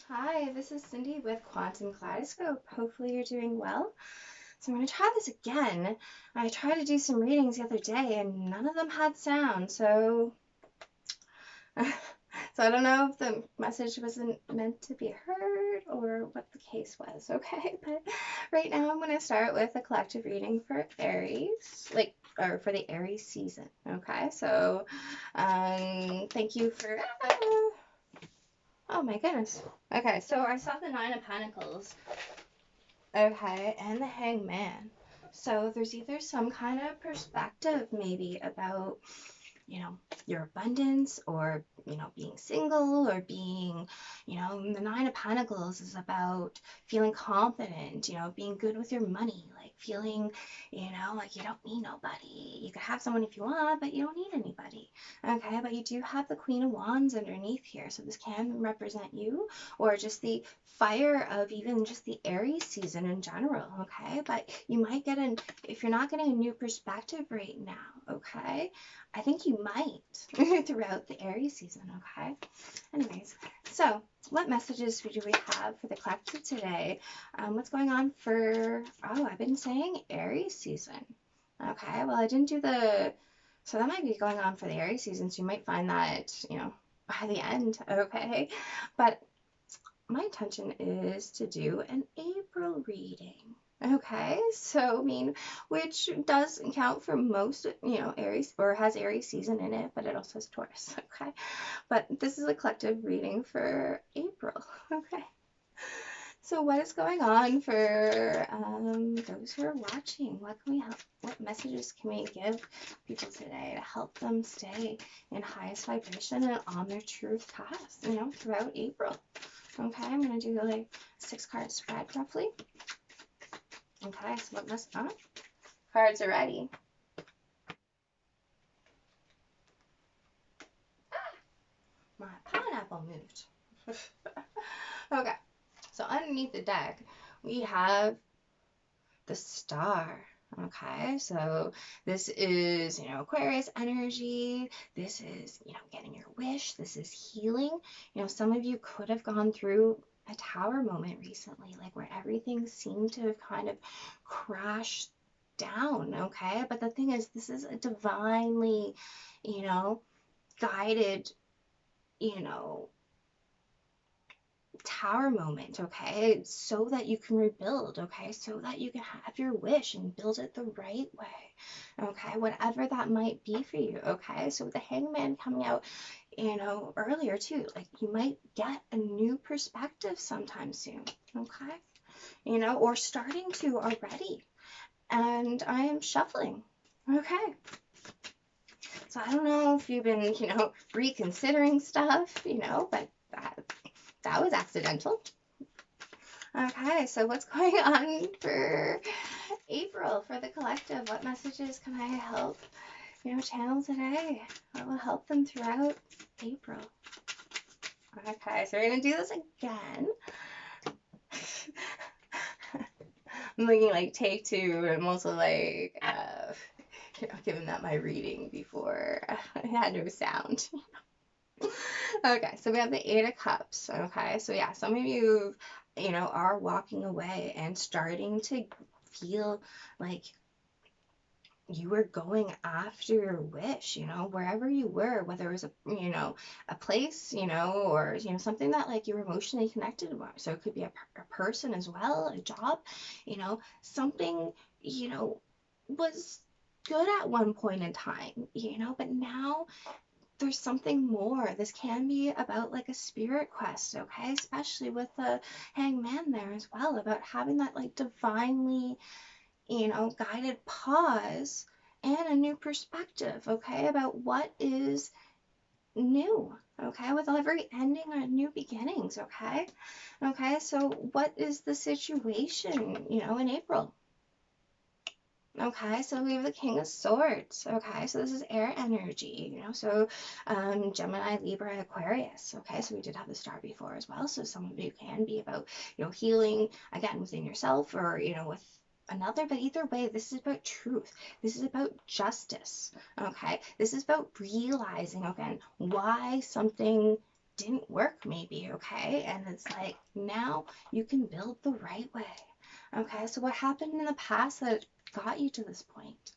Hi, this is Cindy with Quantum Kaleidoscope. Hopefully you're doing well. So I'm going to try this again. I tried to do some readings the other day and none of them had sound. So I don't know if the message wasn't meant to be heard or what the case was, okay? But right now I'm going to start with a collective reading for Aries, or for the Aries season, okay? So thank you for oh my goodness. Okay, so I saw the Nine of Pentacles. Okay, and the Hangman. So there's either some kind of perspective maybe about, you know, your abundance or, being single or being, the Nine of Pentacles is about feeling confident, being good with your money, like feeling, like you don't need nobody. You could have someone if you want, but you don't need anybody. Okay, but you do have the Queen of Wands underneath here. So this can represent you or just the fire of even just the Aries season in general. Okay, but you might get if you're not getting a new perspective right now, okay, I think you might throughout the Aries season, okay? Anyways, so what messages do we have for the collective today? What's going on for, oh, I've been saying Aries season. Okay, well, I didn't do so that might be going on for the Aries season, so you might find that, by the end, okay? But my intention is to do an April reading. Okay, so I mean, which does count for most, Aries or has Aries season in it, but it also has Taurus. Okay, but this is a collective reading for April. Okay, so what is going on for those who are watching? What can we help? What messages can we give people today to help them stay in highest vibration and on their truth path, throughout April? Okay, I'm gonna do like 6 card spread roughly. Okay, so what must cards are ready. My pineapple moved. Okay, so underneath the deck we have the Star. Okay, so this is, Aquarius energy. This is, getting your wish. This is healing. Some of you could have gone through a tower moment recently, like where everything seemed to have kind of crashed down. Okay, but the thing is, this is a divinely, you know, guided, you know, tower moment, okay? So that you can rebuild, okay? So that you can have your wish and build it the right way, okay? Whatever that might be for you, okay? So with the Hangman coming out, earlier too, like you might get a new perspective sometime soon, okay? Or starting to already. And I am shuffling, okay? So I don't know if you've been, reconsidering stuff, but that was accidental. Okay, so what's going on for April for the collective? What messages can I help, channel today? What will help them throughout April? Okay, so we're gonna do this again. I'm looking like take two. I'm also like, given that my reading before I had no sound. Okay, so we have the Eight of Cups. Okay, so yeah, some of you, are walking away and starting to feel like you were going after your wish, wherever you were, whether it was a place, or, something that like you were emotionally connected to. So it could be a person as well, a job, something, was good at one point in time, but now there's something more. This can be about like a spirit quest, okay? Especially with the Hangman there as well, about having that like divinely, guided pause and a new perspective, okay? About what is new, okay? With every ending are new beginnings, okay? Okay, so what is the situation, in April? Okay, so we have the King of Swords. Okay, so this is air energy, so Gemini, Libra, Aquarius. Okay, so we did have the star before as well. So some of you can be about, healing again within yourself or, with another. But either way, this is about truth. This is about justice. Okay, this is about realizing again why something didn't work maybe, okay? And it's like now you can build the right way. Okay, so what happened in the past that got you to this point?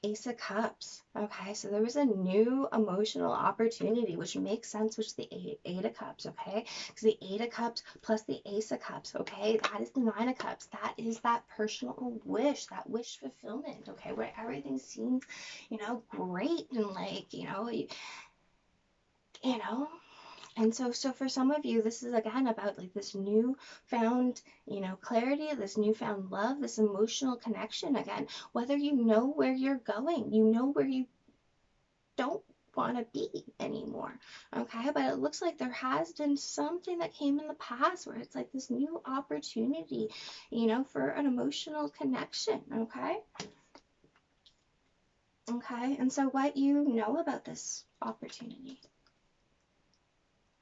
Ace of Cups. Okay, so there was a new emotional opportunity, which makes sense, which is the Eight of Cups, okay? Because the Eight of Cups plus the Ace of Cups, okay? That is the Nine of Cups. That is that personal wish, that wish fulfillment, okay? Where everything seems, great and like, you know, and so for some of you, this is again about like this newfound, clarity, this newfound love, this emotional connection again. Whether you know where you're going, you know where you don't want to be anymore. Okay, but it looks like there has been something that came in the past where it's like this new opportunity, for an emotional connection. Okay. Okay, and so what you know about this opportunity?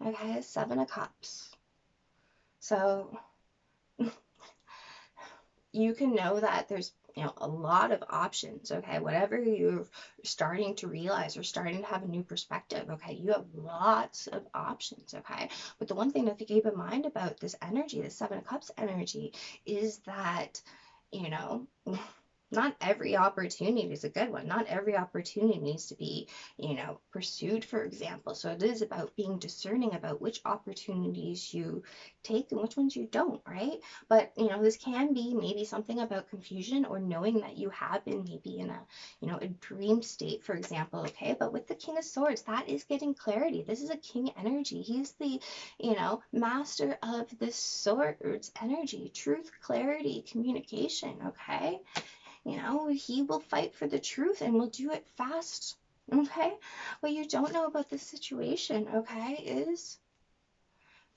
Okay, Seven of Cups. So you can know that there's a lot of options. Okay, whatever you're starting to realize or starting to have a new perspective, okay, you have lots of options. Okay, but the one thing to keep in mind about this energy, the Seven of Cups energy, is that you know not every opportunity is a good one. Not every opportunity needs to be, pursued, for example. So it is about being discerning about which opportunities you take and which ones you don't, right? But, this can be maybe something about confusion or knowing that you have been maybe in a dream state, for example, okay? But with the King of Swords, that is getting clarity. This is a king energy. He's the, master of this swords energy, truth, clarity, communication, okay? He will fight for the truth and will do it fast. Okay? What you don't know about this situation, okay, is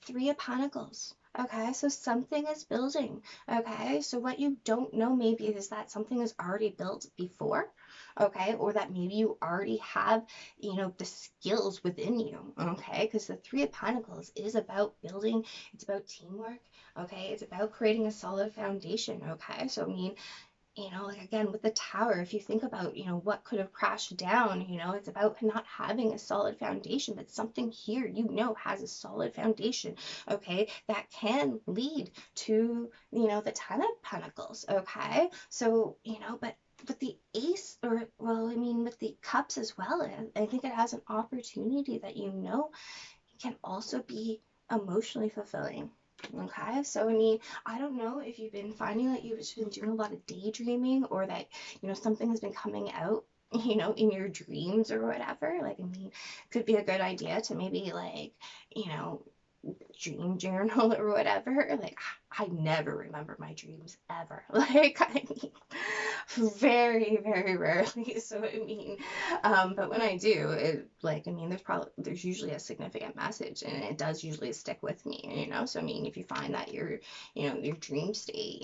Three of Pentacles. Okay, so something is building. Okay, so what you don't know maybe is that something is already built before. Okay, or that maybe you already have, the skills within you. Okay, because the Three of Pentacles is about building, it's about teamwork. Okay, it's about creating a solid foundation. Okay, so I mean, like again with the tower, if you think about, what could have crashed down, it's about not having a solid foundation, but something here, has a solid foundation, okay, that can lead to, the Ten of Pentacles, okay? So, but with the ace, or well, I mean, with the cups as well, I think it has an opportunity that, can also be emotionally fulfilling. Okay, so I mean, I don't know if you've been finding that you've just been doing a lot of daydreaming or that, something has been coming out, in your dreams or whatever. Like, I mean, could be a good idea to maybe like, you know, dream journal or whatever. Like, I never remember my dreams ever. Like, I mean, very, very rarely. So, I mean, but when I do, it like, I mean, there's usually a significant message and it does usually stick with me, So, I mean, if you find that your dream state,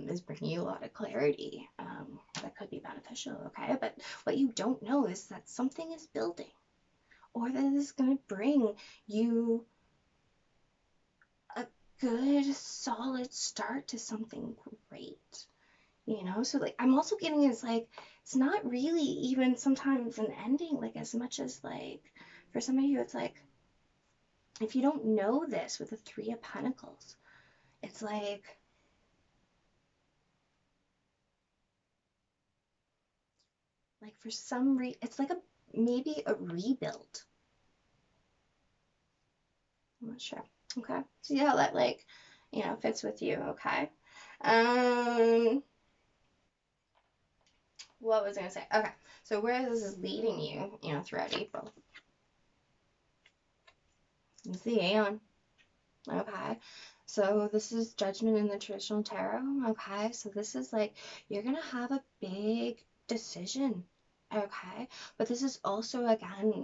is bringing you a lot of clarity, that could be beneficial, okay? But what you don't know is that something is building or that is going to bring you a good solid start to something great, so like I'm also getting is like it's not really even sometimes an ending, like as much as like for some of you it's like if you don't know this with the Three of Pentacles, it's like for some reason it's like a maybe a rebuild. I'm not sure. Okay, see how that like fits with you. Okay. um what was I gonna say? Okay, so where this is leading you, throughout April, is the Aeon. Okay, so this is Judgment in the traditional tarot. Okay, so this is like you're gonna have a big decision. Okay, but this is also again,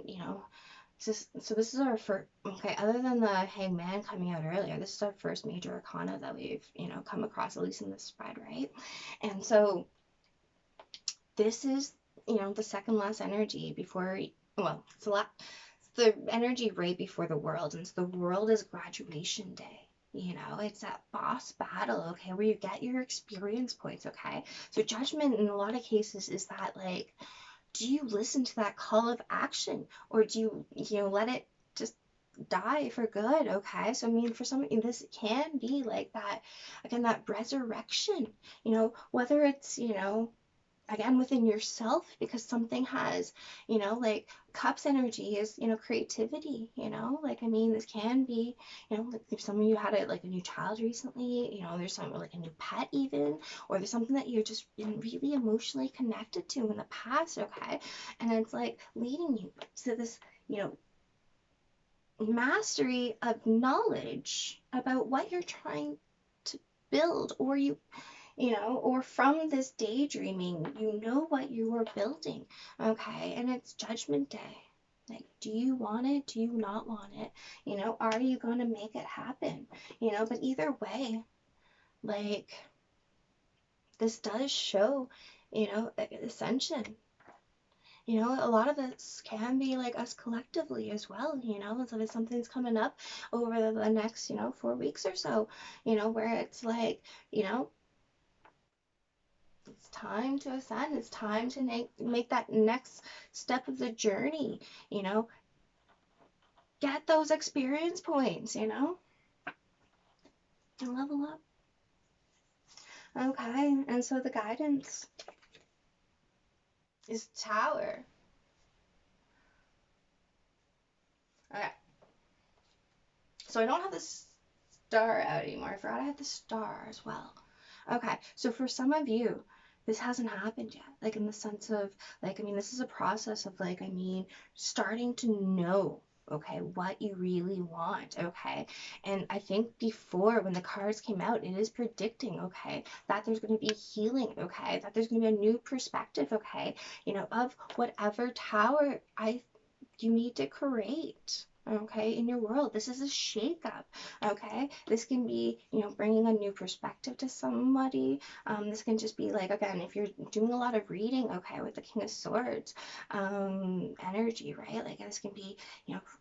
so this is our first. Okay, other than the Hangman coming out earlier, this is our first major arcana that we've come across, at least in this spread, right? And so this is the second last energy before. Well, the energy right before the world, and so the world is graduation day. It's that boss battle, okay, where you get your experience points, okay? So judgment in a lot of cases is that like, do you listen to that call of action, or do you let it just die for good, okay? So I mean, for some of you, this can be like that, again, that resurrection, whether it's, again within yourself, because something has, like cups energy is, creativity, like I mean, this can be, like if some of you had like a new child recently, there's something like a new pet even, or there's something that you're just been really emotionally connected to in the past, okay? And it's like leading you to this, mastery of knowledge about what you're trying to build, or or from this daydreaming, what you are building, okay? And it's judgment day. Like, do you want it? Do you not want it? Are you going to make it happen? But either way, like, this does show, ascension. A lot of this can be like us collectively as well, so if something's coming up over the next, 4 weeks or so, where it's like, it's time to ascend. It's time to make that next step of the journey, get those experience points, and level up. Okay, and so the guidance is Tower. Okay, so I don't have the star out anymore. I forgot I had the star as well. Okay, so for some of you, this hasn't happened yet. Like, in the sense of, like, I mean, this is a process of, like, I mean, starting to know, okay, what you really want, okay? And I think before, when the cards came out, it is predicting, okay, that there's going to be healing, okay, that there's going to be a new perspective, okay, of whatever tower you need to create, okay, in your world. This is a shakeup, okay? This can be, bringing a new perspective to somebody. This can just be like, again, if you're doing a lot of reading, okay, with the King of Swords energy, right? Like, this can be,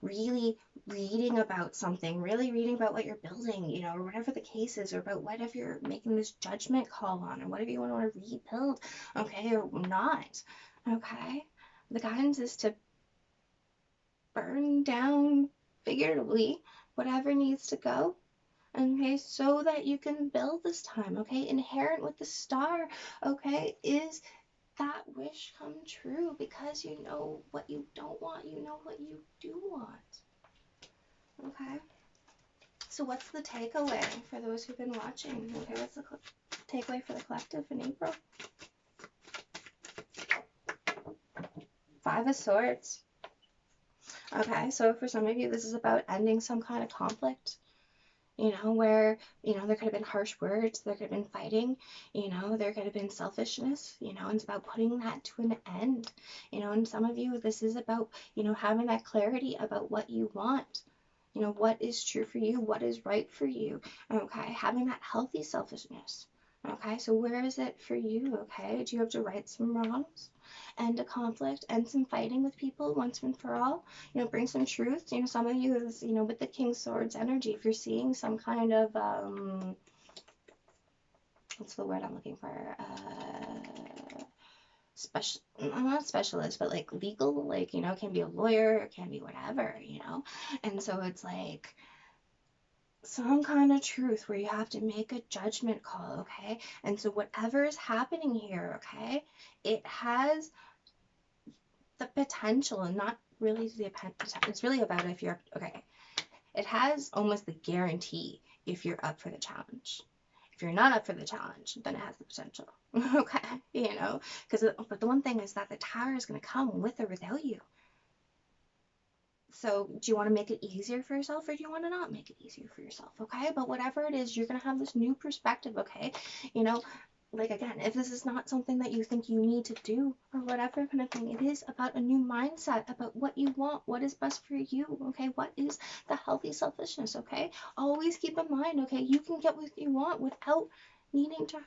really reading about something, really reading about what you're building, or whatever the case is, or about whatever you're making this judgment call on, or whatever you want to rebuild, okay, or not, okay? The guidance is to burn down, figuratively, whatever needs to go, okay, so that you can build this time, okay? Inherent with the star, okay, is that wish come true, because you know what you don't want, you know what you do want, okay? So what's the takeaway for those who've been watching? Okay, what's the takeaway for the collective in April? Five of Swords. Okay, so for some of you, this is about ending some kind of conflict, where, there could have been harsh words, there could have been fighting, there could have been selfishness, and it's about putting that to an end, and some of you, this is about, having that clarity about what you want, what is true for you, what is right for you, okay, having that healthy selfishness, okay, so where is it for you, okay, do you have to right some wrongs? End a conflict, end some fighting with people once and for all, bring some truth. Some of you is, with the King Swords energy, if you're seeing some kind of, what's the word I'm looking for? Not specialist, but like legal, like, it can be a lawyer, it can be whatever, and so it's like some kind of truth where you have to make a judgment call, okay? And so whatever is happening here, okay, it has the potential, and not really the potential, it's really about if you're, okay, it has almost the guarantee if you're up for the challenge. If you're not up for the challenge, then it has the potential, okay, because, but the one thing is that the tower is going to come with or without you. So do you want to make it easier for yourself, or do you want to not make it easier for yourself, okay? But whatever it is, you're going to have this new perspective, okay? Like, again, if this is not something that you think you need to do or whatever kind of thing, it is about a new mindset about what you want, what is best for you, okay? What is the healthy selfishness, okay? Always keep in mind, okay, you can get what you want without needing to,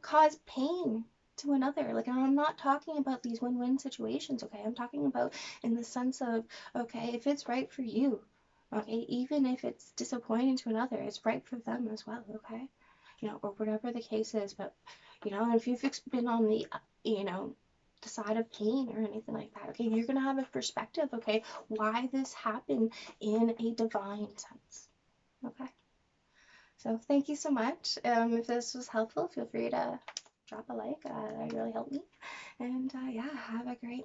cause pain to another. Like, I'm not talking about these win-win situations, okay? I'm talking about in the sense of, okay, if it's right for you, okay, even if it's disappointing to another, it's right for them as well, okay? Or whatever the case is, but, if you've been on the, the side of pain or anything like that. Okay, you're gonna have a perspective. Okay, why this happened in a divine sense. Okay, so thank you so much. If this was helpful, feel free to drop a like. That really helped me. And yeah, have a great